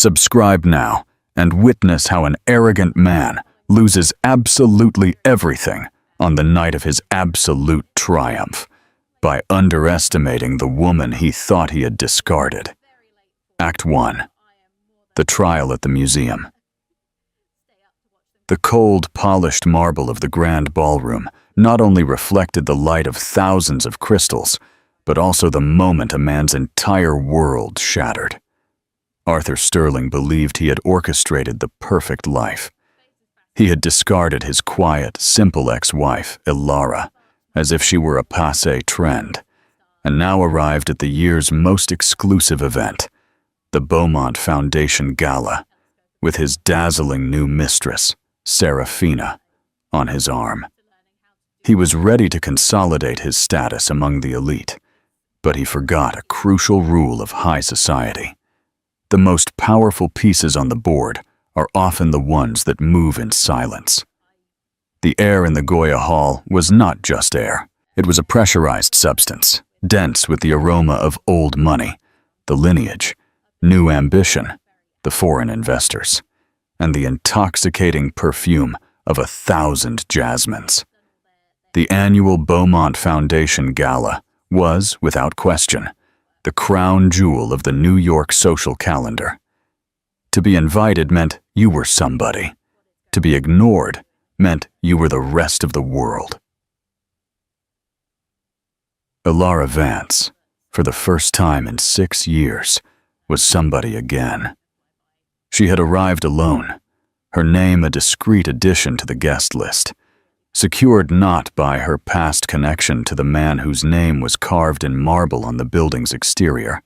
Subscribe now and witness how an arrogant man loses absolutely everything on the night of his absolute triumph by underestimating the woman he thought he had discarded. Act 1. The Trial at the Museum. The cold, polished marble of the grand ballroom not only reflected the light of thousands of crystals, but also the moment a man's entire world shattered. Arthur Sterling believed he had orchestrated the perfect life. He had discarded his quiet, simple ex-wife, Ilara, as if she were a passé trend, and now arrived at the year's most exclusive event, the Beaumont Foundation Gala, with his dazzling new mistress, Serafina, on his arm. He was ready to consolidate his status among the elite, but he forgot a crucial rule of high society. The most powerful pieces on the board are often the ones that move in silence. The air in the Goya Hall was not just air. It was a pressurized substance, dense with the aroma of old money, the lineage, new ambition, the foreign investors, and the intoxicating perfume of 1,000 jasmines. The annual Beaumont Foundation Gala was, without question, the crown jewel of the New York social calendar. To be invited meant you were somebody. To be ignored meant you were the rest of the world. Ilara Vance, for the first time in 6 years, was somebody again. She had arrived alone, her name a discreet addition to the guest list, secured not by her past connection to the man whose name was carved in marble on the building's exterior,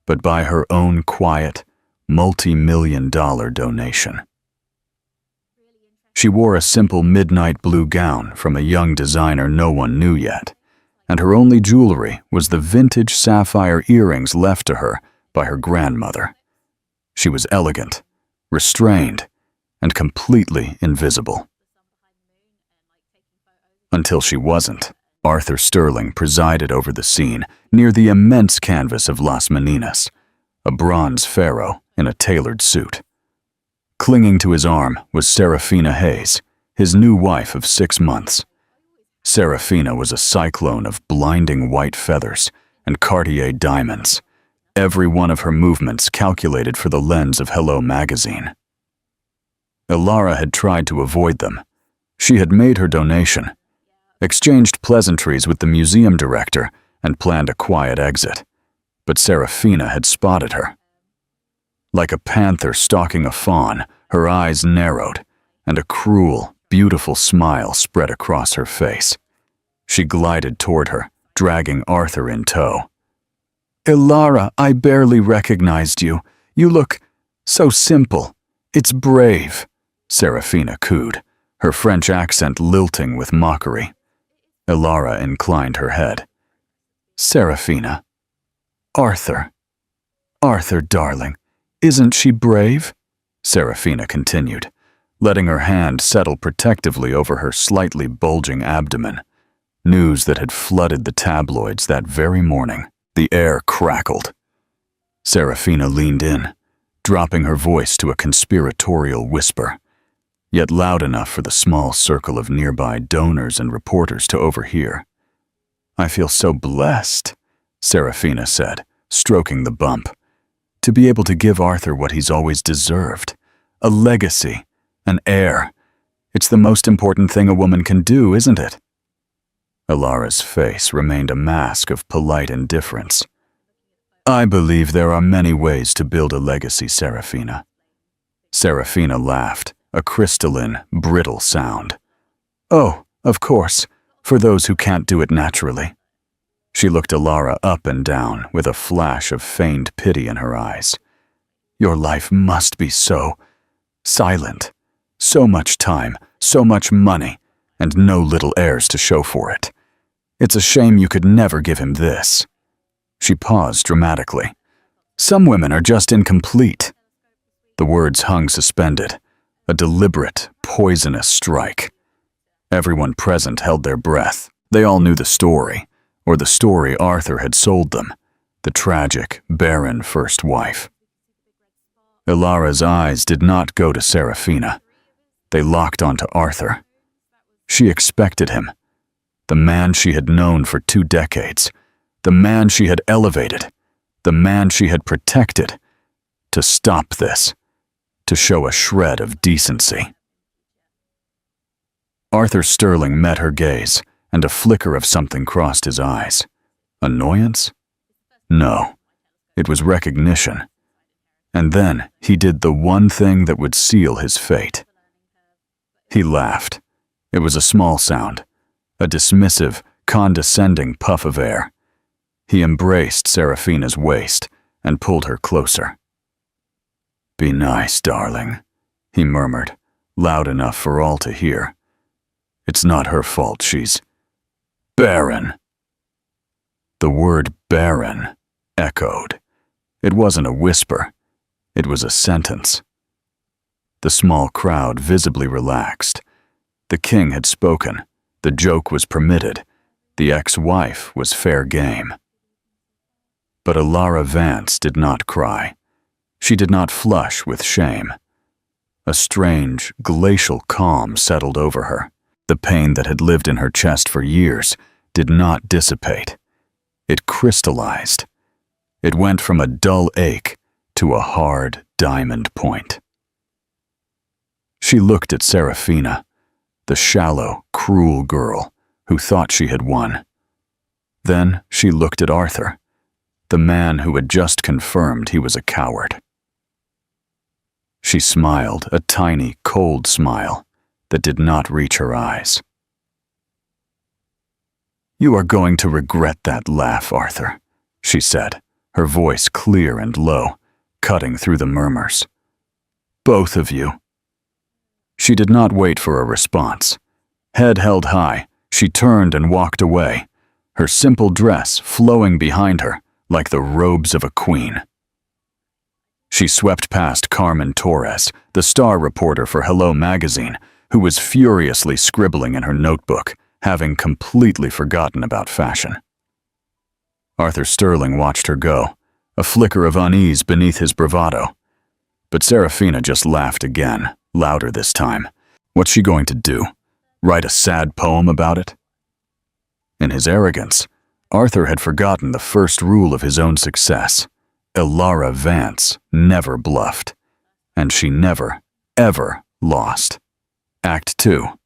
but by her own quiet, multi-million-dollar donation. She wore a simple midnight blue gown from a young designer no one knew yet, and her only jewelry was the vintage sapphire earrings left to her by her grandmother. She was elegant, restrained, and completely invisible. Until she wasn't. Arthur Sterling presided over the scene near the immense canvas of Las Meninas, a bronze pharaoh in a tailored suit. Clinging to his arm was Serafina Hayes, his new wife of 6 months. Serafina was a cyclone of blinding white feathers and Cartier diamonds, every one of her movements calculated for the lens of Hello magazine. Ilara had tried to avoid them. She had made her donation, exchanged pleasantries with the museum director, and planned a quiet exit. But Serafina had spotted her. Like a panther stalking a fawn, her eyes narrowed, and a cruel, beautiful smile spread across her face. She glided toward her, dragging Arthur in tow. "Ilara, I barely recognized you. You look so simple. It's brave," Serafina cooed, her French accent lilting with mockery. Ilara inclined her head. "Serafina. Arthur. Arthur, darling, isn't she brave?" Serafina continued, letting her hand settle protectively over her slightly bulging abdomen. News that had flooded the tabloids that very morning. The air crackled. Serafina leaned in, dropping her voice to a conspiratorial whisper, yet loud enough for the small circle of nearby donors and reporters to overhear. "I feel so blessed," Serafina said, stroking the bump, "to be able to give Arthur what he's always deserved. A legacy, an heir. It's the most important thing a woman can do, isn't it?" Ilara's face remained a mask of polite indifference. "I believe there are many ways to build a legacy, Serafina." Serafina laughed, a crystalline, brittle sound. "Oh, of course, for those who can't do it naturally." She looked Ilara up and down with a flash of feigned pity in her eyes. "Your life must be so silent. So much time, so much money, and no little heirs to show for it. It's a shame you could never give him this." She paused dramatically. "Some women are just incomplete." The words hung suspended, a deliberate, poisonous strike. Everyone present held their breath. They all knew the story, or the story Arthur had sold them, the tragic, barren first wife. Ilara's eyes did not go to Serafina. They locked onto Arthur. She expected him, the man she had known for 2 decades, the man she had elevated, the man she had protected, to stop this, to show a shred of decency. Arthur Sterling met her gaze, and a flicker of something crossed his eyes. Annoyance? No, it was recognition. And then he did the one thing that would seal his fate. He laughed. It was a small sound, a dismissive, condescending puff of air. He embraced Serafina's waist and pulled her closer. "Be nice, darling," he murmured, loud enough for all to hear. "It's not her fault she's barren." The word barren echoed. It wasn't a whisper. It was a sentence. The small crowd visibly relaxed. The king had spoken. The joke was permitted. The ex-wife was fair game. But Ilara Vance did not cry. She did not flush with shame. A strange, glacial calm settled over her. The pain that had lived in her chest for years did not dissipate. It crystallized. It went from a dull ache to a hard diamond point. She looked at Serafina, the shallow, cruel girl who thought she had won. Then she looked at Arthur, the man who had just confirmed he was a coward. She smiled, a tiny, cold smile that did not reach her eyes. "You are going to regret that laugh, Arthur," she said, her voice clear and low, cutting through the murmurs. "Both of you." She did not wait for a response. Head held high, she turned and walked away, her simple dress flowing behind her like the robes of a queen. She swept past Carmen Torres, the star reporter for Hello magazine, who was furiously scribbling in her notebook, having completely forgotten about fashion. Arthur Sterling watched her go, a flicker of unease beneath his bravado. But Serafina just laughed again, louder this time. What's she going to do? Write a sad poem about it? In his arrogance, Arthur had forgotten the first rule of his own success. Ilara Vance never bluffed, and she never, ever lost. Act 2.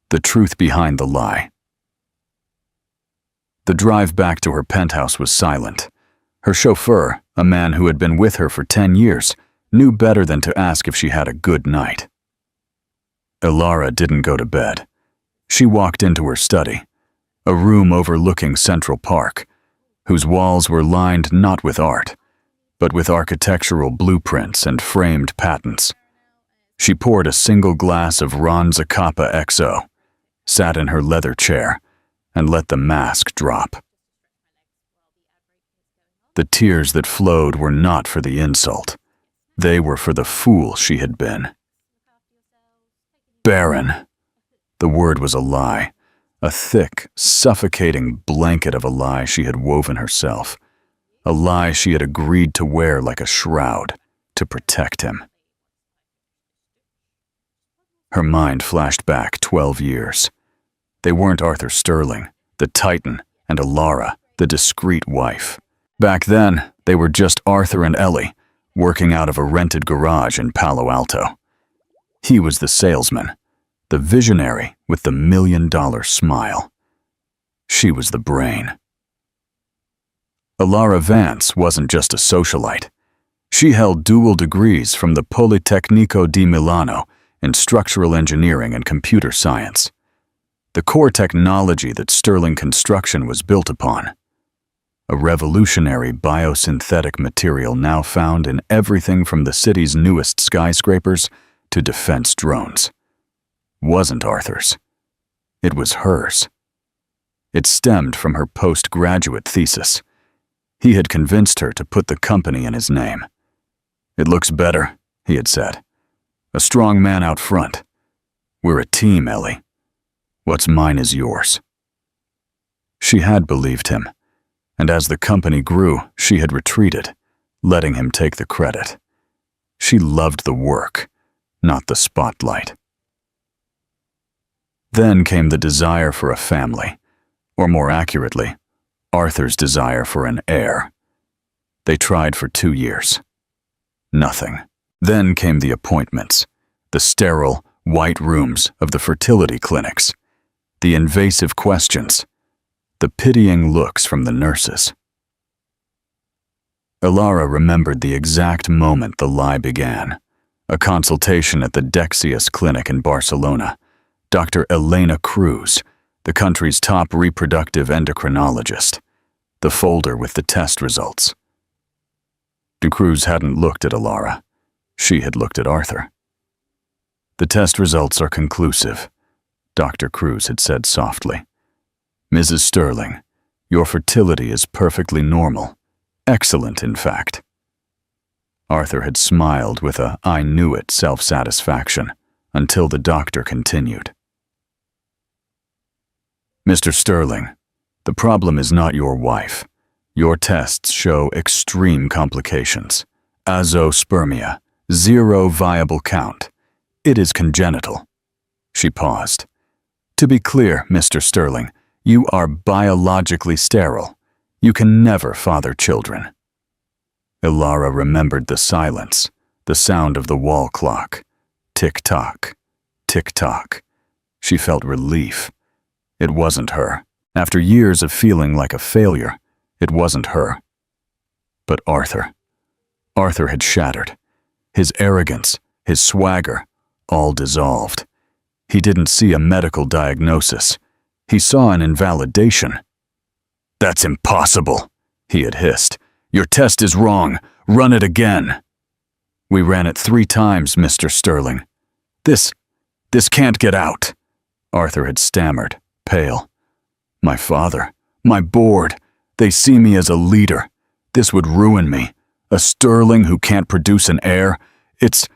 The truth behind the lie. The drive back to her penthouse was silent. Her chauffeur, a man who had been with her for 10 years, knew better than to ask if she had a good night. Ilara didn't go to bed. She walked into her study, a room overlooking Central Park, whose walls were lined not with art, but with architectural blueprints and framed patents. She poured a single glass of Ron Zacapa XO, sat in her leather chair, and let the mask drop. The tears that flowed were not for the insult. They were for the fool she had been. Barren. The word was a lie, a thick, suffocating blanket of a lie she had woven herself, a lie she had agreed to wear like a shroud to protect him. Her mind flashed back 12 years. They weren't Arthur Sterling, the Titan, and Ilara, the discreet wife. Back then, they were just Arthur and Ellie, working out of a rented garage in Palo Alto. He was the salesman, the visionary with the $1 million smile. She was the brain. Ilara Vance wasn't just a socialite. She held dual degrees from the Politecnico di Milano in structural engineering and computer science, the core technology that Sterling Construction was built upon. A revolutionary biosynthetic material now found in everything from the city's newest skyscrapers to defense drones. Wasn't Arthur's. It was hers. It stemmed from her postgraduate thesis. He had convinced her to put the company in his name. "It looks better," he had said. "A strong man out front. We're a team, Ellie. What's mine is yours." She had believed him, and as the company grew, she had retreated, letting him take the credit. She loved the work, not the spotlight. Then came the desire for a family, or more accurately, Arthur's desire for an heir. They tried for 2 years. Nothing. Then came the appointments, the sterile, white rooms of the fertility clinics, the invasive questions, the pitying looks from the nurses. Ilara remembered the exact moment the lie began. A consultation at the Dexius clinic in Barcelona. Dr. Elena Cruz, the country's top reproductive endocrinologist. The folder with the test results. Cruz hadn't looked at Ilara. She had looked at Arthur. "The test results are conclusive," Dr. Cruz had said softly. "Mrs. Sterling, your fertility is perfectly normal. Excellent, in fact." Arthur had smiled with a "I knew it" self-satisfaction until the doctor continued. "Mr. Sterling, the problem is not your wife. Your tests show extreme complications. Azoospermia, 0 viable count. It is congenital." She paused. "To be clear, Mr. Sterling, you are biologically sterile. You can never father children." Ilara remembered the silence, the sound of the wall clock. Tick-tock, tick-tock. She felt relief. It wasn't her. After years of feeling like a failure, it wasn't her. But Arthur. Arthur had shattered. His arrogance, his swagger, all dissolved. He didn't see a medical diagnosis. He saw an invalidation. "That's impossible," he had hissed. "Your test is wrong. Run it again." "We ran it 3 times, Mr. Sterling. This can't get out," Arthur had stammered, pale. "My father, my board, they see me as a leader. This would ruin me. A Sterling who can't produce an heir. It's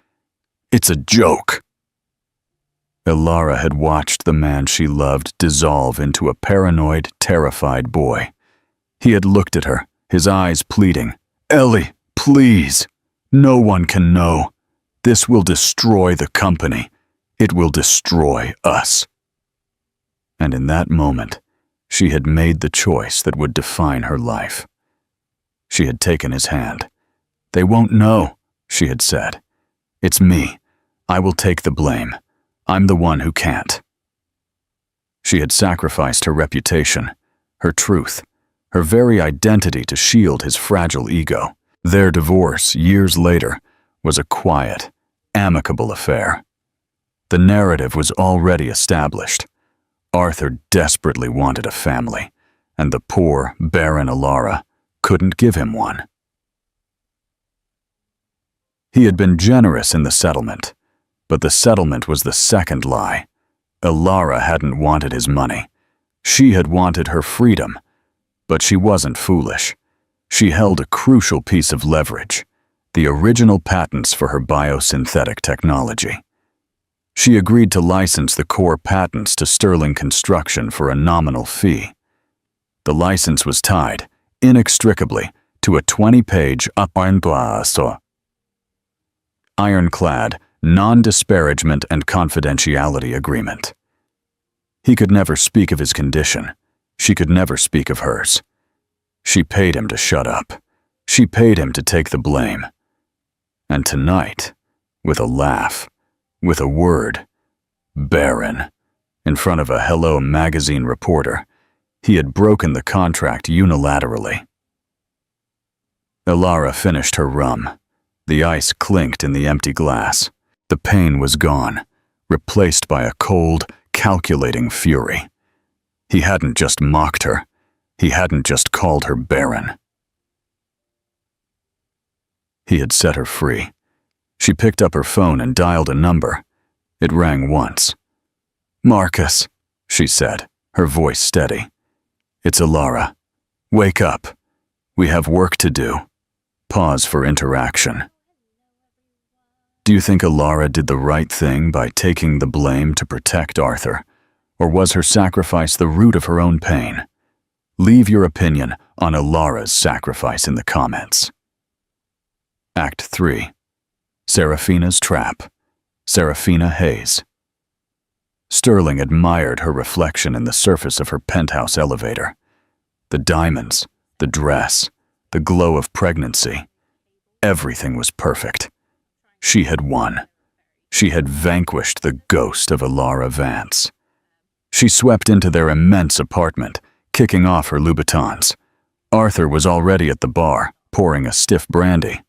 a joke." Ilara had watched the man she loved dissolve into a paranoid, terrified boy. He had looked at her, his eyes pleading, "Ellie, please. No one can know. This will destroy the company. It will destroy us." And in that moment, she had made the choice that would define her life. She had taken his hand. "They won't know," she had said. "It's me. I will take the blame. I'm the one who can't." She had sacrificed her reputation, her truth, her very identity to shield his fragile ego. Their divorce, years later, was a quiet, amicable affair. The narrative was already established. Arthur desperately wanted a family, and the poor, barren Ilara couldn't give him one. He had been generous in the settlement, but the settlement was the second lie. Ilara hadn't wanted his money. She had wanted her freedom, but she wasn't foolish. She held a crucial piece of leverage, the original patents for her biosynthetic technology. She agreed to license the core patents to Sterling Construction for a nominal fee. The license was tied, inextricably, to a 20-page ironclad, non-disparagement and confidentiality agreement. He could never speak of his condition. She could never speak of hers. She paid him to shut up. She paid him to take the blame. And tonight, with a laugh, with a word, barren, in front of a Hello magazine reporter, he had broken the contract unilaterally. Ilara finished her rum. The ice clinked in the empty glass. The pain was gone, replaced by a cold, calculating fury. He hadn't just mocked her. He hadn't just called her barren. He had set her free. She picked up her phone and dialed a number. It rang once. "Marcus," she said, her voice steady. "It's Ilara. Wake up. We have work to do." Pause for interaction. Do you think Ilara did the right thing by taking the blame to protect Arthur, or was her sacrifice the root of her own pain? Leave your opinion on Ilara's sacrifice in the comments. Act 3. Serafina's Trap, Serafina Hayes. Sterling admired her reflection in the surface of her penthouse elevator. The diamonds, the dress, the glow of pregnancy. Everything was perfect. She had won. She had vanquished the ghost of Elara Vance. She swept into their immense apartment, kicking off her Louboutins. Arthur was already at the bar, pouring a stiff brandy.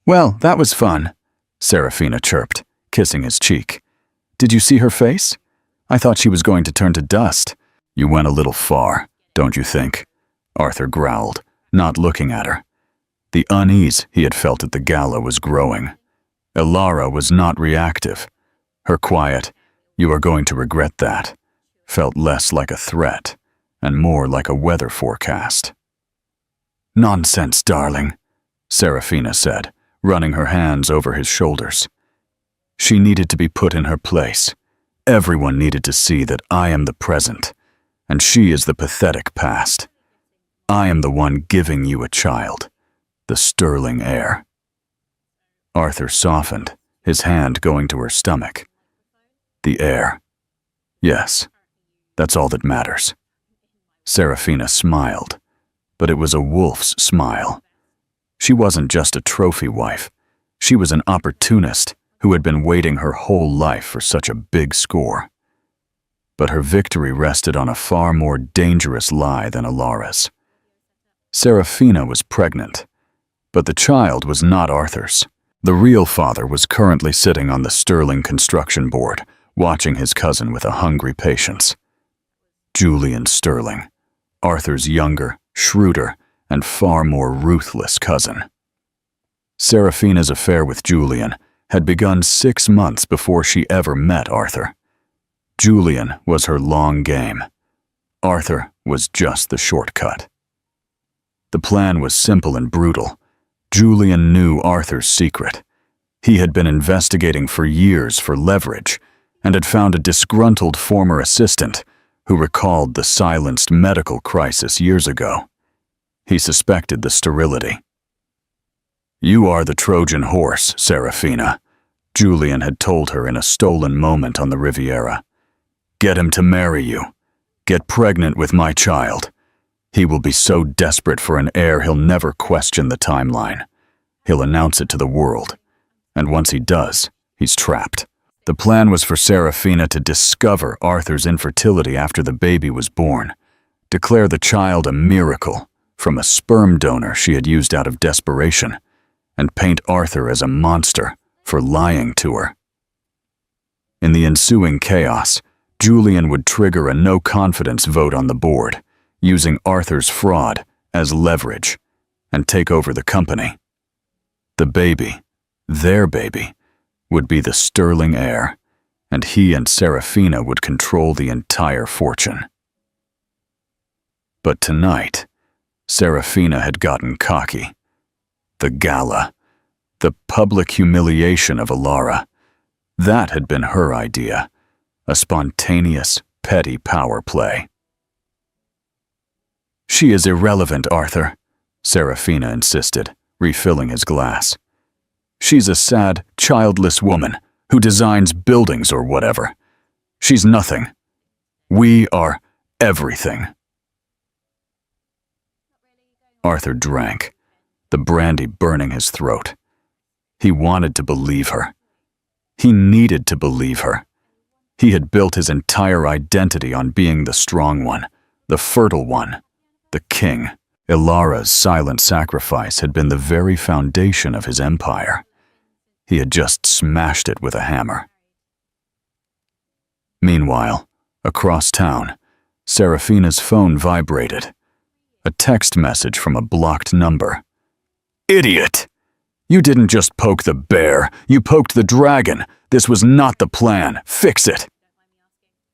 "Well, that was fun," Serafina chirped, kissing his cheek. "Did you see her face? I thought she was going to turn to dust." "You went a little far, don't you think?" Arthur growled, not looking at her. The unease he had felt at the gala was growing. Elara was not reactive. Her quiet, "You are going to regret that," felt less like a threat and more like a weather forecast. "Nonsense, darling," Serafina said, running her hands over his shoulders. She needed to be put in her place. Everyone needed to see that I am the present, and she is the pathetic past. I am the one giving you a child, the sterling heir. Arthur softened, his hand going to her stomach. The heir. Yes, that's all that matters. Serafina smiled, but it was a wolf's smile. She wasn't just a trophy wife. She was an opportunist who had been waiting her whole life for such a big score. But her victory rested on a far more dangerous lie than Elara's. Serafina was pregnant, but the child was not Arthur's. The real father was currently sitting on the Sterling construction board, watching his cousin with a hungry patience. Julian Sterling, Arthur's younger, shrewder, and far more ruthless cousin. Serafina's affair with Julian had begun 6 months before she ever met Arthur. Julian was her long game. Arthur was just the shortcut. The plan was simple and brutal. Julian knew Arthur's secret. He had been investigating for years for leverage and had found a disgruntled former assistant who recalled the silenced medical crisis years ago. He suspected the sterility. "You are the Trojan horse, Serafina," Julian had told her in a stolen moment on the Riviera. "Get him to marry you. Get pregnant with my child. He will be so desperate for an heir he'll never question the timeline. He'll announce it to the world. And once he does, he's trapped." The plan was for Serafina to discover Arthur's infertility after the baby was born, declare the child a miracle from a sperm donor she had used out of desperation, and paint Arthur as a monster for lying to her. In the ensuing chaos, Julian would trigger a no-confidence vote on the board, using Arthur's fraud as leverage, and take over the company. The baby, their baby, would be the sterling heir, and he and Serafina would control the entire fortune. But tonight, Serafina had gotten cocky. The gala, the public humiliation of Elara, that had been her idea, a spontaneous, petty power play. "She is irrelevant, Arthur," Serafina insisted, refilling his glass. "She's a sad, childless woman who designs buildings or whatever. She's nothing. We are everything." Arthur drank, the brandy burning his throat. He wanted to believe her. He needed to believe her. He had built his entire identity on being the strong one, the fertile one, the king. Elara's silent sacrifice had been the very foundation of his empire. He had just smashed it with a hammer. Meanwhile, across town, Serafina's phone vibrated. A text message from a blocked number. "Idiot! You didn't just poke the bear, you poked the dragon. This was not the plan. Fix it."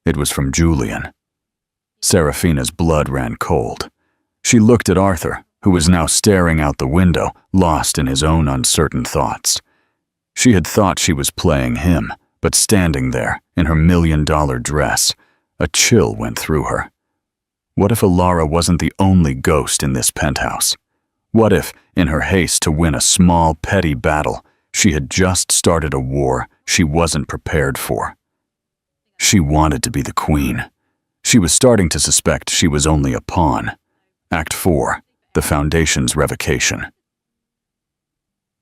It was from Julian. Serafina's blood ran cold. She looked at Arthur, who was now staring out the window, lost in his own uncertain thoughts. She had thought she was playing him, but standing there, in her $1,000,000 dress, a chill went through her. What if Elara wasn't the only ghost in this penthouse? What if, in her haste to win a small, petty battle, She had just started a war she wasn't prepared for. She wanted to be the queen. She was starting to suspect she was only a pawn. Act 4, the Foundation's revocation.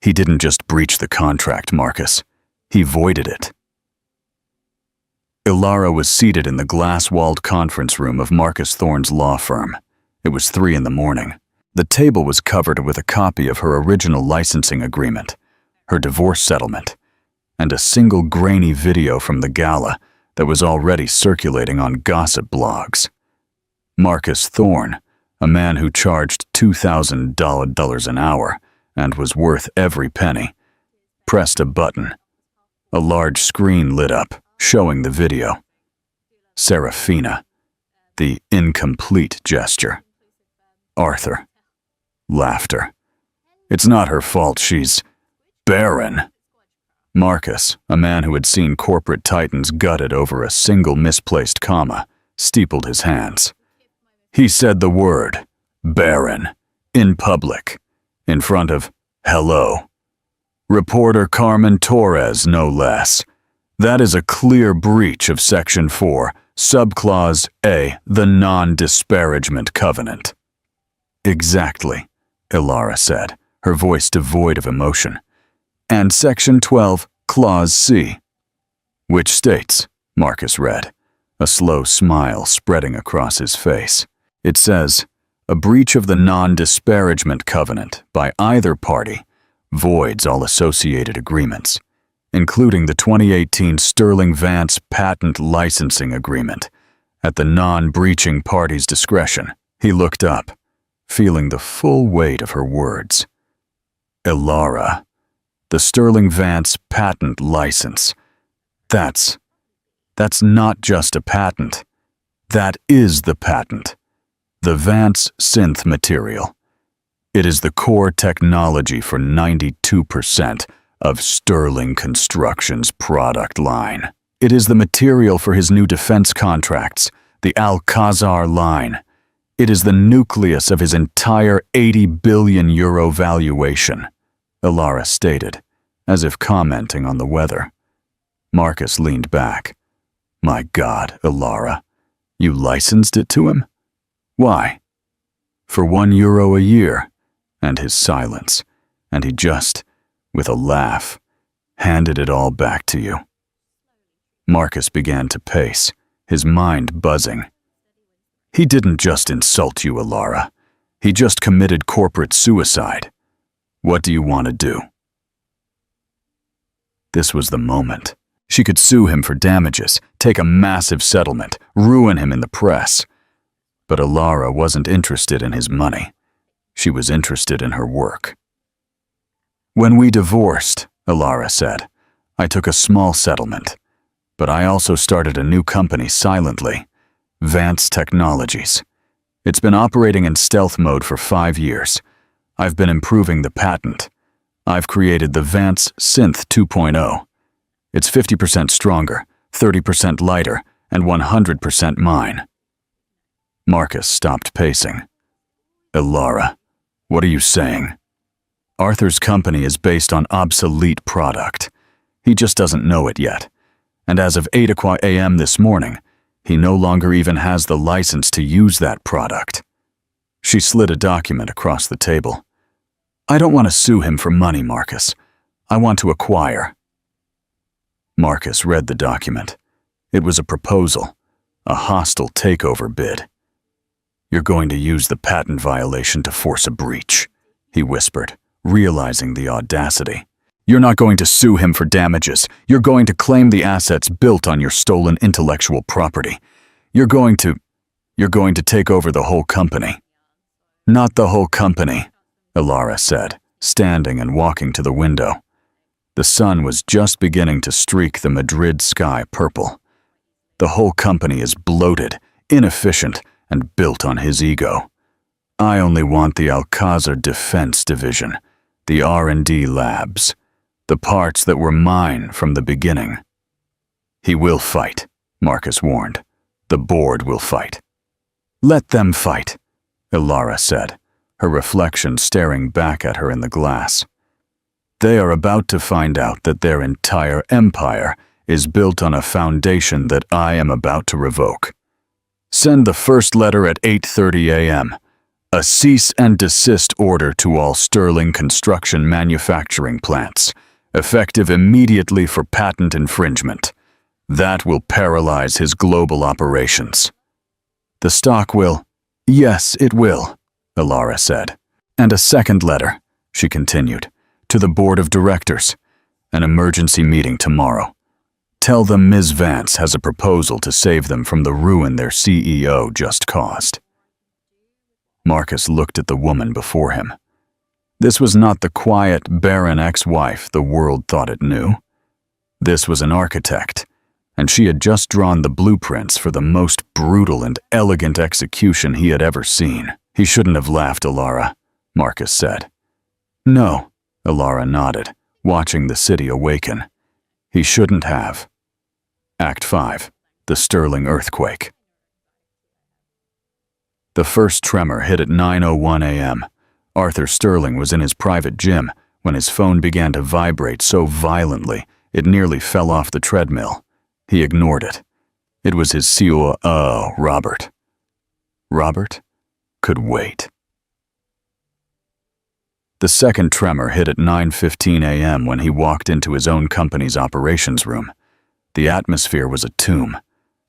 He didn't just breach the contract, Marcus. He voided it. Ilara was seated in the glass-walled conference room of Marcus Thorne's law firm. It was 3 in the morning. The table was covered with a copy of her original licensing agreement, her divorce settlement, and a single grainy video from the gala that was already circulating on gossip blogs. Marcus Thorne, a man who charged $2,000 an hour and was worth every penny, pressed a button. A large screen lit up, showing the video. Serafina, the incomplete gesture. Arthur, laughter. It's not her fault, she's barren. Marcus, a man who had seen corporate titans gutted over a single misplaced comma, steepled his hands. He said the word, barren, in public, in front of, hello. Reporter Carmen Torres, no less. That is a clear breach of Section 4, Subclause A, the Non-Disparagement Covenant. Exactly, Ilara said, her voice devoid of emotion. And Section 12, Clause C. Which states, Marcus read, a slow smile spreading across his face. It says, a breach of the non-disparagement covenant by either party voids all associated agreements, including the 2018 Sterling Vance Patent Licensing Agreement, at the non-breaching party's discretion. He looked up, feeling the full weight of her words. Ilara, the Sterling Vance patent license. That's not just a patent. That is the patent. The Vance synth material. It is the core technology for 92% of Sterling Construction's product line. It is the material for his new defense contracts, the Alcazar line. It is the nucleus of his entire €80 billion valuation, Ilara stated, as if commenting on the weather. Marcus leaned back. My God, Ilara, you licensed it to him? Why? For €1 a year, and his silence, and he just, with a laugh, handed it all back to you. Marcus began to pace, his mind buzzing. He didn't just insult you, Ilara. He just committed corporate suicide. What do you want to do? This was the moment. She could sue him for damages, take a massive settlement, ruin him in the press. But Ilara wasn't interested in his money. She was interested in her work. When we divorced, Ilara said, I took a small settlement, but I also started a new company silently, Vance Technologies. It's been operating in stealth mode for 5 years. I've been improving the patent. I've created the Vance Synth 2.0. It's 50% stronger, 30% lighter, and 100% mine. Marcus stopped pacing. Ilara, what are you saying? Arthur's company is based on obsolete product. He just doesn't know it yet. And as of 8 a.m. this morning, he no longer even has the license to use that product. She slid a document across the table. I don't want to sue him for money, Marcus. I want to acquire. Marcus read the document. It was a proposal, a hostile takeover bid. You're going to use the patent violation to force a breach, he whispered, realizing the audacity. You're not going to sue him for damages. You're going to claim the assets built on your stolen intellectual property. You're going to take over the whole company. Not the whole company, Ilara said, standing and walking to the window. The sun was just beginning to streak the Madrid sky purple. The whole company is bloated, inefficient, and built on his ego. I only want the Alcazar Defense Division, the R&D labs, the parts that were mine from the beginning. He will fight, Marcus warned. The board will fight. Let them fight, Ilara said, her reflection staring back at her in the glass. They are about to find out that their entire empire is built on a foundation that I am about to revoke. Send the first letter at 8:30 a.m. A cease and desist order to all Sterling construction manufacturing plants, effective immediately for patent infringement. That will paralyze his global operations. The stock will. Yes, it will, Ilara said. And a second letter, she continued, to the board of directors. An emergency meeting tomorrow. Tell them Ms. Vance has a proposal to save them from the ruin their CEO just caused. Marcus looked at the woman before him. This was not the quiet, barren ex-wife the world thought it knew. This was an architect, and she had just drawn the blueprints for the most brutal and elegant execution he had ever seen. He shouldn't have laughed, Ilara, Marcus said. No, Ilara nodded, watching the city awaken. He shouldn't have. Act 5. The Sterling Earthquake. The first tremor hit at 9:01 a.m. Arthur Sterling was in his private gym when his phone began to vibrate so violently it nearly fell off the treadmill. He ignored it. It was his COO, Robert. Robert could wait. The second tremor hit at 9:15 a.m. when he walked into his own company's operations room. The atmosphere was a tomb.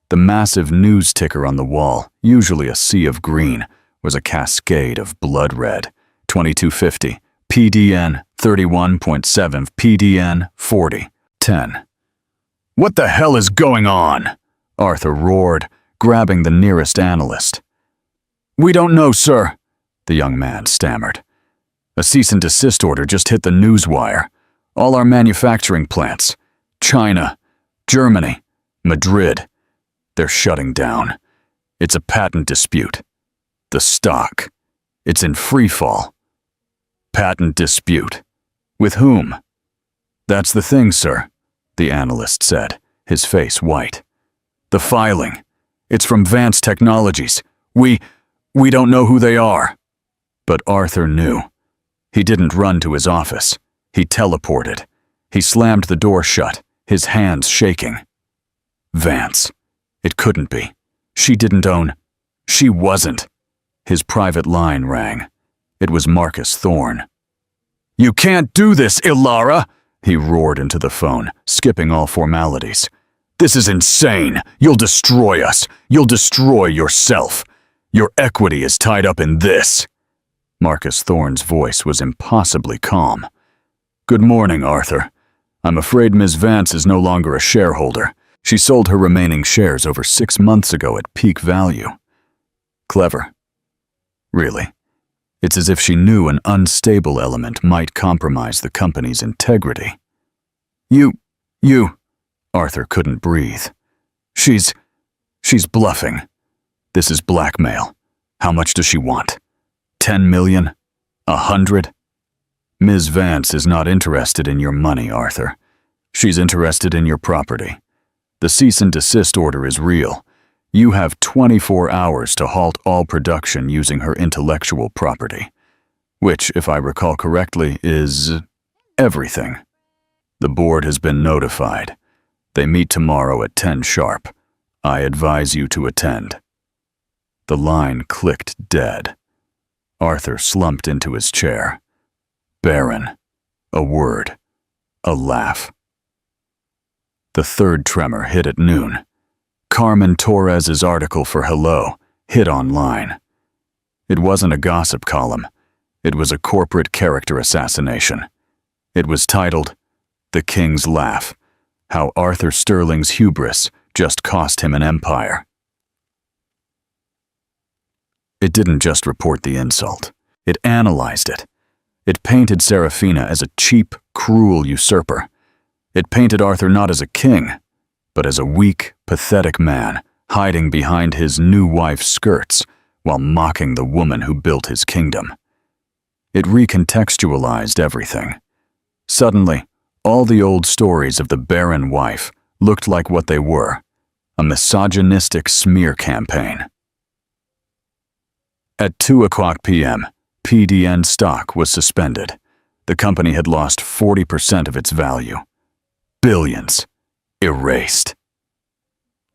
The massive news ticker on the wall, usually a sea of green, was a cascade of blood red. 2250, PDN 31.7, PDN 40, 10. What the hell is going on? Arthur roared, grabbing the nearest analyst. We don't know, sir, the young man stammered. A cease and desist order just hit the newswire. All our manufacturing plants, China, Germany, Madrid, they're shutting down. It's a patent dispute. The stock, it's in free fall. Patent dispute. With whom? That's the thing, sir, the analyst said, his face white. The filing. It's from Vance Technologies. We don't know who they are. But Arthur knew. He didn't run to his office. He teleported. He slammed the door shut, his hands shaking. Vance. It couldn't be. She didn't own. She wasn't. His private line rang. It was Marcus Thorne. You can't do this, Ilara! He roared into the phone, skipping all formalities. This is insane. You'll destroy us. You'll destroy yourself. Your equity is tied up in this. Marcus Thorne's voice was impossibly calm. Good morning, Arthur. I'm afraid Ms. Vance is no longer a shareholder. She sold her remaining shares over 6 months ago at peak value. Clever. Really. It's as if she knew an unstable element might compromise the company's integrity. You, Arthur couldn't breathe. She's bluffing. This is blackmail. How much does she want? 10 million? 100? Ms. Vance is not interested in your money, Arthur. She's interested in your property. The cease and desist order is real. You have 24 hours to halt all production using her intellectual property, which, if I recall correctly, is everything. The board has been notified. They meet tomorrow at 10 sharp. I advise you to attend. The line clicked dead. Arthur slumped into his chair. Barren. A word. A laugh. The third tremor hit at noon. Carmen Torres's article for Hello hit online. It wasn't a gossip column. It was a corporate character assassination. It was titled, The King's Laugh, How Arthur Sterling's Hubris Just Cost Him an Empire. It didn't just report the insult. It analyzed it. It painted Serafina as a cheap, cruel usurper. It painted Arthur not as a king, but as a weak, pathetic man hiding behind his new wife's skirts while mocking the woman who built his kingdom. It recontextualized everything. Suddenly, all the old stories of the barren wife looked like what they were, a misogynistic smear campaign. At 2:00 p.m., PDN stock was suspended. The company had lost 40% of its value. Billions. Erased.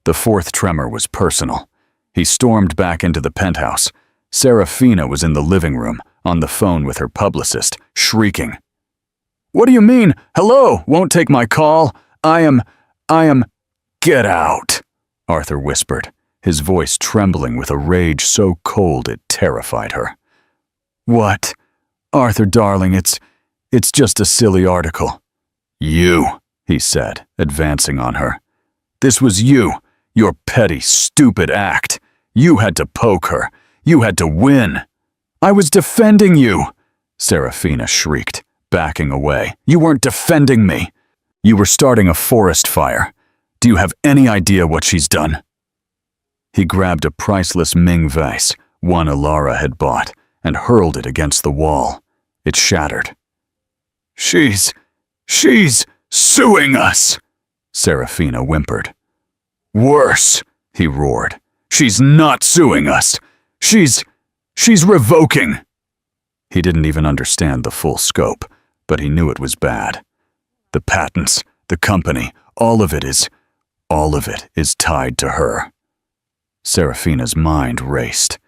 The fourth tremor was personal. He stormed back into the penthouse. Serafina was in the living room, on the phone with her publicist, shrieking. "What do you mean? Hello, won't take my call? I am... Get out," Arthur whispered, his voice trembling with a rage so cold it terrified her. "What? Arthur, darling, it's just a silly article." "You," he said, advancing on her. "This was you, your petty, stupid act. You had to poke her. You had to win." "I was defending you," Serafina shrieked, backing away. "You weren't defending me. You were starting a forest fire. Do you have any idea what she's done?" He grabbed a priceless Ming vase, one Alara had bought, and hurled it against the wall. It shattered. She's suing us," Serafina whimpered. "Worse," he roared. "She's not suing us. She's revoking." He didn't even understand the full scope, but he knew it was bad. The patents, the company, all of it is tied to her. Serafina's mind raced.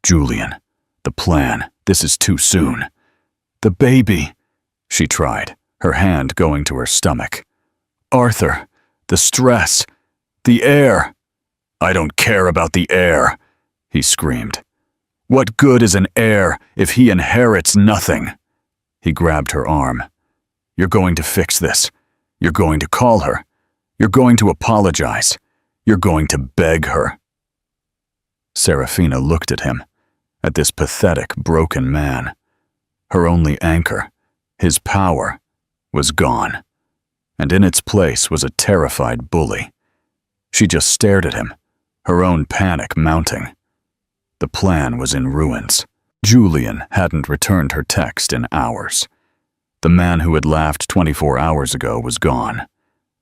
Julian, the plan, this is too soon. "The baby," she tried, her hand going to her stomach. "Arthur, the stress, the air." "I don't care about the air," he screamed. "What good is an heir if he inherits nothing?" He grabbed her arm. "You're going to fix this. You're going to call her. You're going to apologize. You're going to beg her." Serafina looked at him, at this pathetic, broken man. Her only anchor, his power, was gone, and in its place was a terrified bully. She just stared at him, her own panic mounting. The plan was in ruins. Julian hadn't returned her text in hours. The man who had laughed 24 hours ago was gone.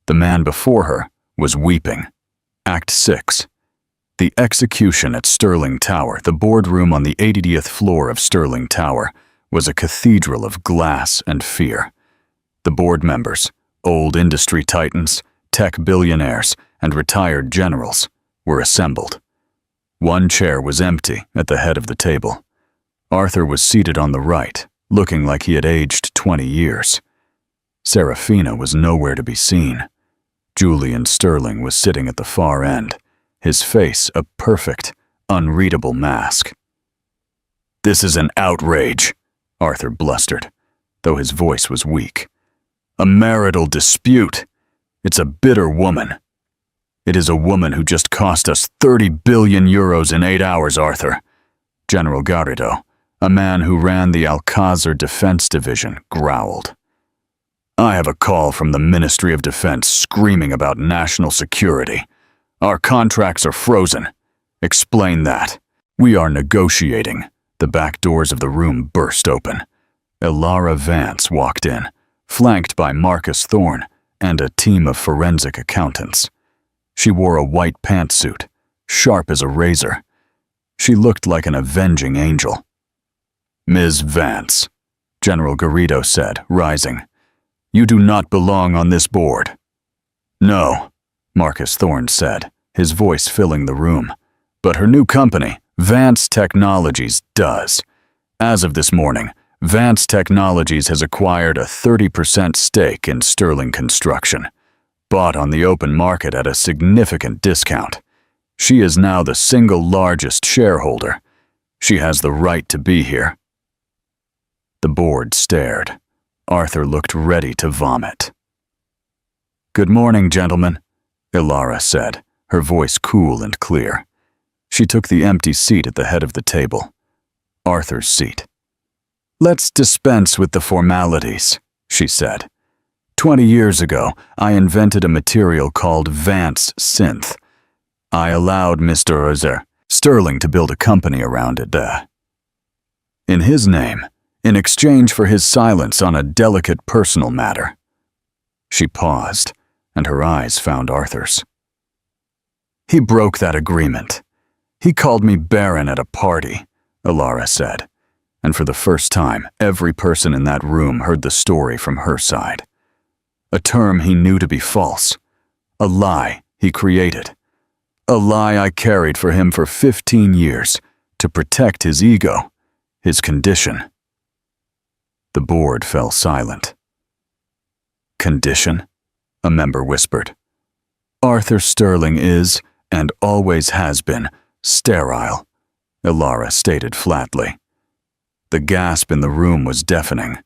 The man before her was weeping. Act 6. The execution at Sterling Tower, the boardroom on the 80th floor of Sterling Tower, was a cathedral of glass and fear. The board members, old industry titans, tech billionaires, and retired generals, were assembled. One chair was empty at the head of the table. Arthur was seated on the right, looking like he had aged 20 years. Serafina was nowhere to be seen. Julian Sterling was sitting at the far end, his face a perfect, unreadable mask. "This is an outrage," Arthur blustered, though his voice was weak. "A marital dispute. It's a bitter woman. It is a woman who just cost us 30 billion euros in 8 hours, Arthur." General Garrido, a man who ran the Alcázar Defense Division, growled. "I have a call from the Ministry of Defense screaming about national security. Our contracts are frozen. Explain that. We are negotiating." The back doors of the room burst open. Alara Vance walked in, flanked by Marcus Thorne and a team of forensic accountants. She wore a white pantsuit, sharp as a razor. She looked like an avenging angel. "Ms. Vance," General Garrido said, rising, "you do not belong on this board." "No," Marcus Thorne said, his voice filling the room. "But her new company, Vance Technologies, does. As of this morning, Vance Technologies has acquired a 30% stake in Sterling Construction, bought on the open market at a significant discount. She is now the single largest shareholder. She has the right to be here." The board stared. Arthur looked ready to vomit. "Good morning, gentlemen," Alara said, her voice cool and clear. She took the empty seat at the head of the table. Arthur's seat. "Let's dispense with the formalities," she said. 20 years ago, I invented a material called Vance Synth. I allowed Mr. Sterling to build a company around it. In his name, in exchange for his silence on a delicate personal matter." She paused, and her eyes found Arthur's. "He broke that agreement. He called me Baron at a party," Alara said. and for the first time, every person in that room heard the story from her side. A term he knew to be false. A lie he created. A lie I carried for him for 15 years to protect his ego, his condition. The board fell silent. Condition? A member whispered. Arthur Sterling is, and always has been, sterile, Ilara stated flatly. The gasp in the room was deafening.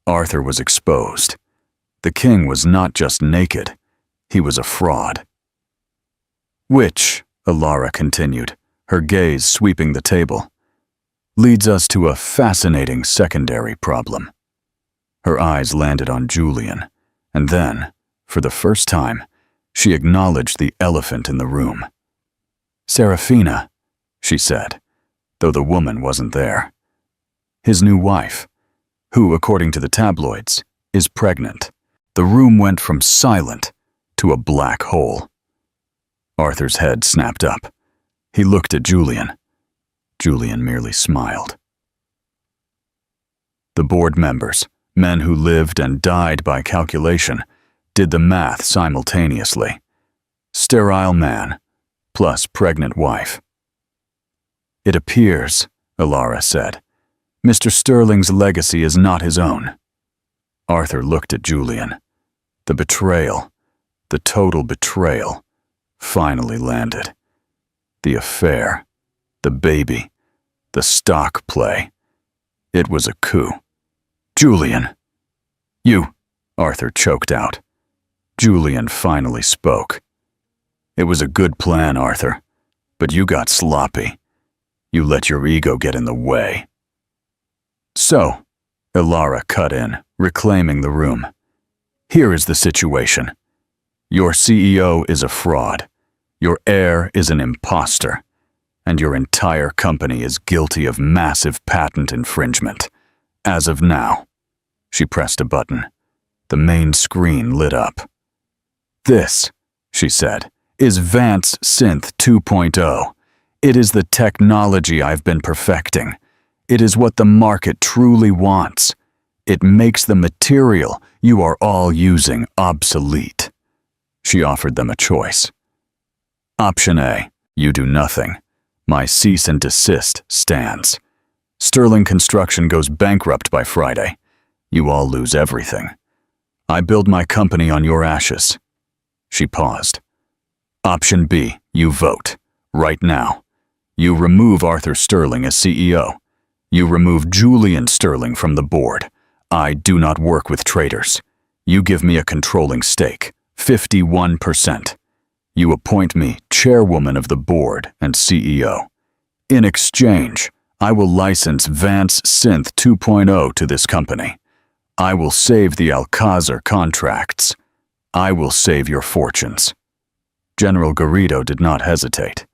Arthur was exposed. The king was not just naked, he was a fraud. Which, Ilara continued, her gaze sweeping the table, leads us to a fascinating secondary problem. Her eyes landed on Julian, and then, for the first time, she acknowledged the elephant in the room. Serafina, she said, though the woman wasn't there. His new wife, who, according to the tabloids, is pregnant. The room went from silent to a black hole. Arthur's head snapped up. He looked at Julian. Julian merely smiled. The board members, men who lived and died by calculation, did the math simultaneously. Sterile man plus pregnant wife. It appears, Ilara said, Mr. Sterling's legacy is not his own. Arthur looked at Julian. The betrayal, the total betrayal, finally landed. The affair, the baby, the stock play. It was a coup. Julian! You, Arthur choked out. Julian finally spoke. It was a good plan, Arthur, but you got sloppy. You let your ego get in the way. So, Ilara cut in, reclaiming the room. Here is the situation. Your CEO is a fraud. Your heir is an imposter. And your entire company is guilty of massive patent infringement. As of now. She pressed a button. The main screen lit up. This, she said, is Vance Synth 2.0. It is the technology I've been perfecting. It is what the market truly wants. It makes the material you are all using obsolete. She offered them a choice. Option A, you do nothing. My cease and desist stands. Sterling Construction goes bankrupt by Friday. You all lose everything. I build my company on your ashes. She paused. Option B, you vote. Right now. You remove Arthur Sterling as CEO. You remove Julian Sterling from the board. I do not work with traitors. You give me a controlling stake, 51%. You appoint me chairwoman of the board and CEO. In exchange, I will license Vance Synth 2.0 to this company. I will save the Alcazar contracts. I will save your fortunes. General Garrido did not hesitate.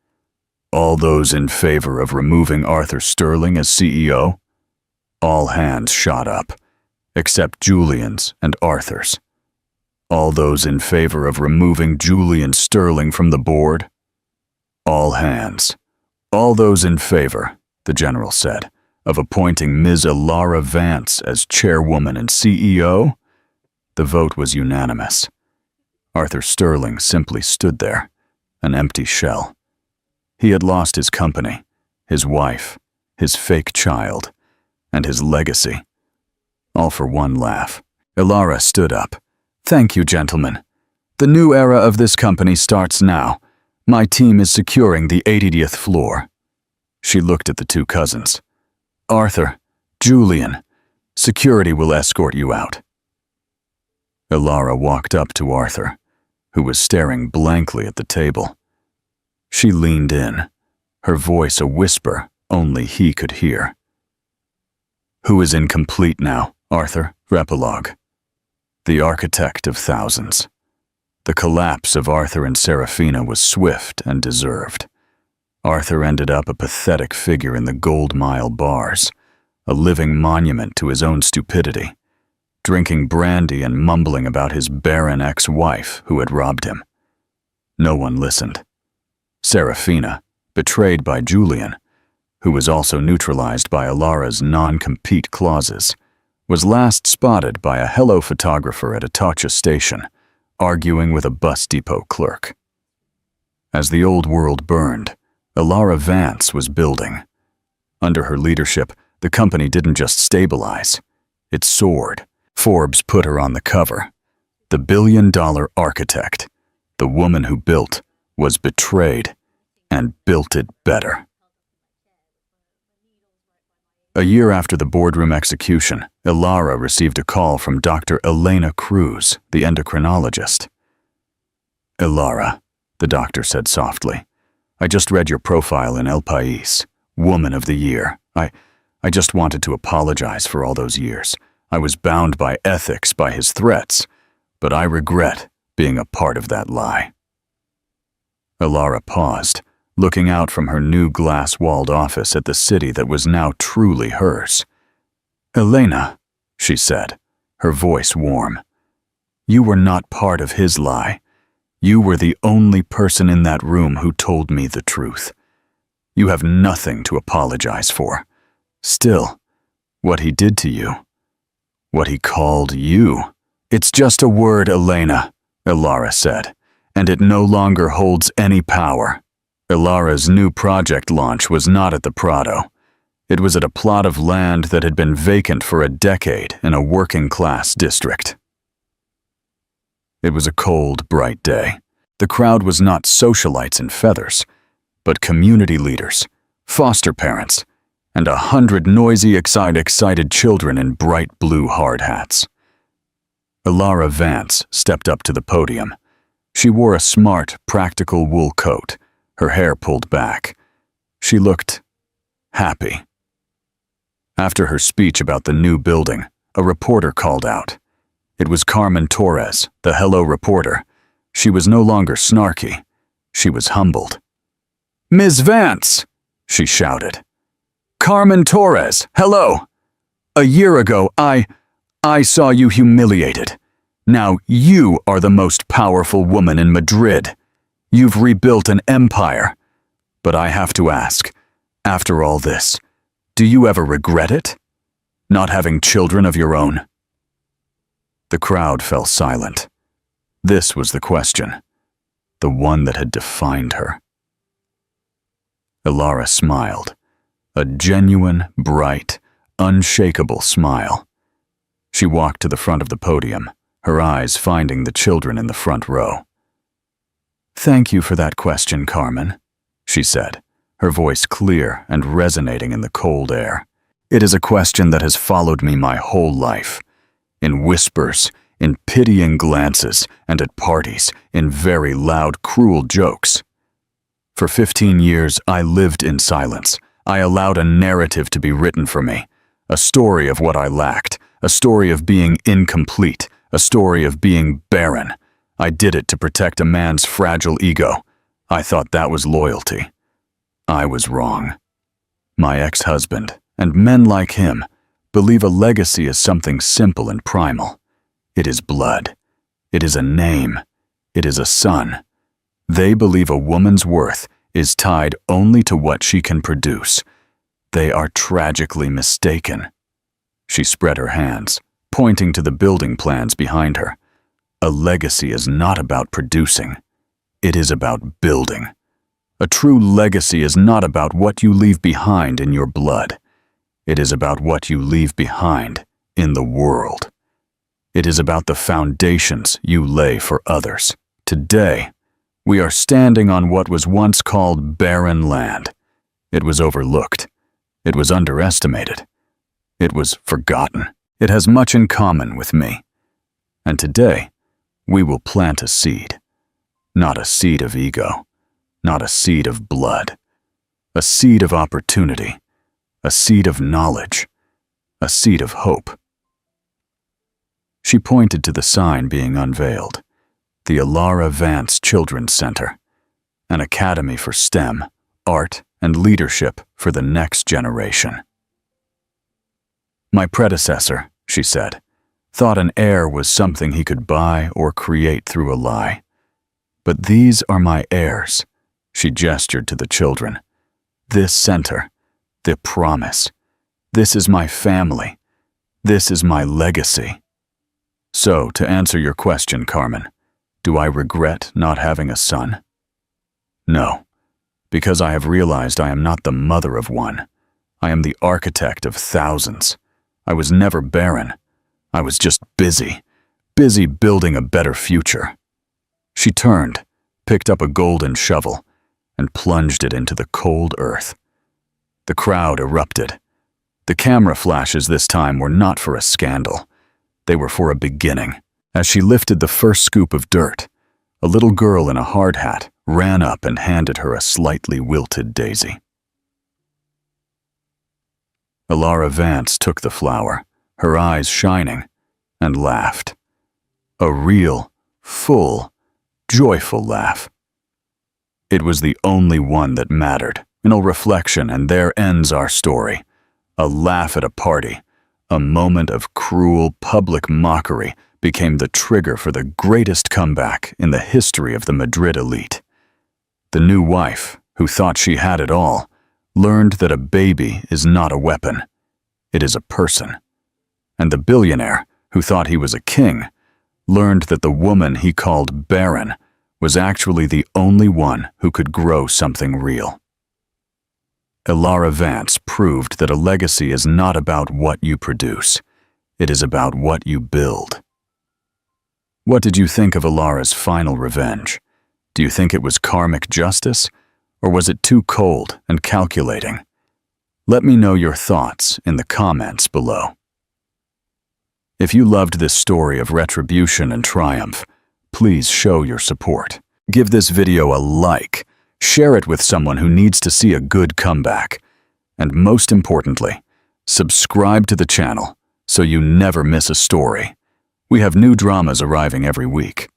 All those in favor of removing Arthur Sterling as CEO? All hands shot up, except Julian's and Arthur's. All those in favor of removing Julian Sterling from the board? All hands. All those in favor, the general said, of appointing Ms. Ilara Vance as chairwoman and CEO? The vote was unanimous. Arthur Sterling simply stood there, an empty shell. He had lost his company, his wife, his fake child, and his legacy. All for one laugh. Ilara stood up. Thank you, gentlemen. The new era of this company starts now. My team is securing the 80th floor. She looked at the two cousins. Arthur, Julian, security will escort you out. Ilara walked up to Arthur, who was staring blankly at the table. She leaned in, her voice a whisper only he could hear. Who is incomplete now, Arthur? Epilogue. The architect of thousands. The collapse of Arthur and Serafina was swift and deserved. Arthur ended up a pathetic figure in the Gold Mile bars, a living monument to his own stupidity, drinking brandy and mumbling about his barren ex-wife who had robbed him. No one listened. Serafina, betrayed by Julian, who was also neutralized by Alara's non-compete clauses, was last spotted by a hello photographer at Atocha station, arguing with a bus depot clerk. As the old world burned, Alara Vance was building. Under her leadership, the company didn't just stabilize, it soared. Forbes put her on the cover. The billion-dollar architect, the woman who built, was betrayed and built it better. A year after the boardroom execution, Alara received a call from Dr. Elena Cruz, the endocrinologist. "Alara," the doctor said softly, "I just read your profile in El País, Woman of the Year. I just wanted to apologize for all those years. I was bound by ethics, by his threats, but I regret being a part of that lie." Alara paused, looking out from her new glass-walled office at the city that was now truly hers. "Elena," she said, her voice warm, "you were not part of his lie. You were the only person in that room who told me the truth. You have nothing to apologize for. Still, what he did to you, what he called you, it's just a word, Elena," Alara said, "and it no longer holds any power." Alara's new project launch was not at the Prado. It was at a plot of land that had been vacant for a decade in a working-class district. It was a cold, bright day. The crowd was not socialites in feathers, but community leaders, foster parents, and 100 noisy, excited children in bright blue hard hats. Alara Vance stepped up to the podium. She wore a smart, practical wool coat, her hair pulled back. She looked happy. After her speech about the new building, a reporter called out. It was Carmen Torres, the hello reporter. She was no longer snarky. She was humbled. "Ms. Vance," she shouted. "Carmen Torres, hello. A year ago, I saw you humiliated. Now you are the most powerful woman in Madrid. You've rebuilt an empire. But I have to ask, after all this, do you ever regret it? Not having children of your own?" The crowd fell silent. This was the question, the one that had defined her. Alara smiled, a genuine, bright, unshakable smile. She walked to the front of the podium, her eyes finding the children in the front row. "Thank you for that question, Carmen," she said, her voice clear and resonating in the cold air. "It is a question that has followed me my whole life. In whispers, in pitying glances, and at parties, in very loud, cruel jokes. For 15 years, I lived in silence. I allowed a narrative to be written for me, a story of what I lacked, a story of being incomplete, a story of being barren. I did it to protect a man's fragile ego. I thought that was loyalty. I was wrong. My ex-husband, and men like him, believe a legacy is something simple and primal. It is blood. It is a name. It is a son. They believe a woman's worth is tied only to what she can produce. They are tragically mistaken." She spread her hands, pointing to the building plans behind her. "A legacy is not about producing. It is about building. A true legacy is not about what you leave behind in your blood. It is about what you leave behind in the world. It is about the foundations you lay for others. Today, we are standing on what was once called barren land. It was overlooked. It was underestimated. It was forgotten. It has much in common with me. And today, we will plant a seed. Not a seed of ego, not a seed of blood. A seed of opportunity, a seed of knowledge, a seed of hope." She pointed to the sign being unveiled, the Alara Vance Children's Center, an academy for STEM, art, and leadership for the next generation. "My predecessor," she said, "thought an heir was something he could buy or create through a lie. But these are my heirs," she gestured to the children. "This center, The promise. This is my family. This is my legacy. So, to answer your question, Carmen, do I regret not having a son? No, because I have realized I am not the mother of one. I am the architect of thousands. I was never barren. I was just busy building a better future. She turned, picked up a golden shovel, and plunged it into the cold earth. The crowd erupted. The camera flashes this time were not for a scandal. They were for a beginning. As she lifted the first scoop of dirt, a little girl in a hard hat ran up and handed her a slightly wilted daisy. Elara Vance took the flower, her eyes shining, and laughed. A real, full, joyful laugh. It was the only one that mattered. In a reflection, and there ends our story. A laugh at a party, a moment of cruel public mockery became the trigger for the greatest comeback in the history of the Madrid elite. The new wife, who thought she had it all, learned that a baby is not a weapon. It is a person. And the billionaire, who thought he was a king, learned that the woman he called barren was actually the only one who could grow something real. Elara Vance proved that a legacy is not about what you produce. It is about what you build. What did you think of Elara's final revenge? Do you think it was karmic justice, or was it too cold and calculating? Let me know your thoughts in the comments below. If you loved this story of retribution and triumph, please show your support. Give this video a like, share it with someone who needs to see a good comeback, and most importantly, subscribe to the channel so you never miss a story. We have new dramas arriving every week.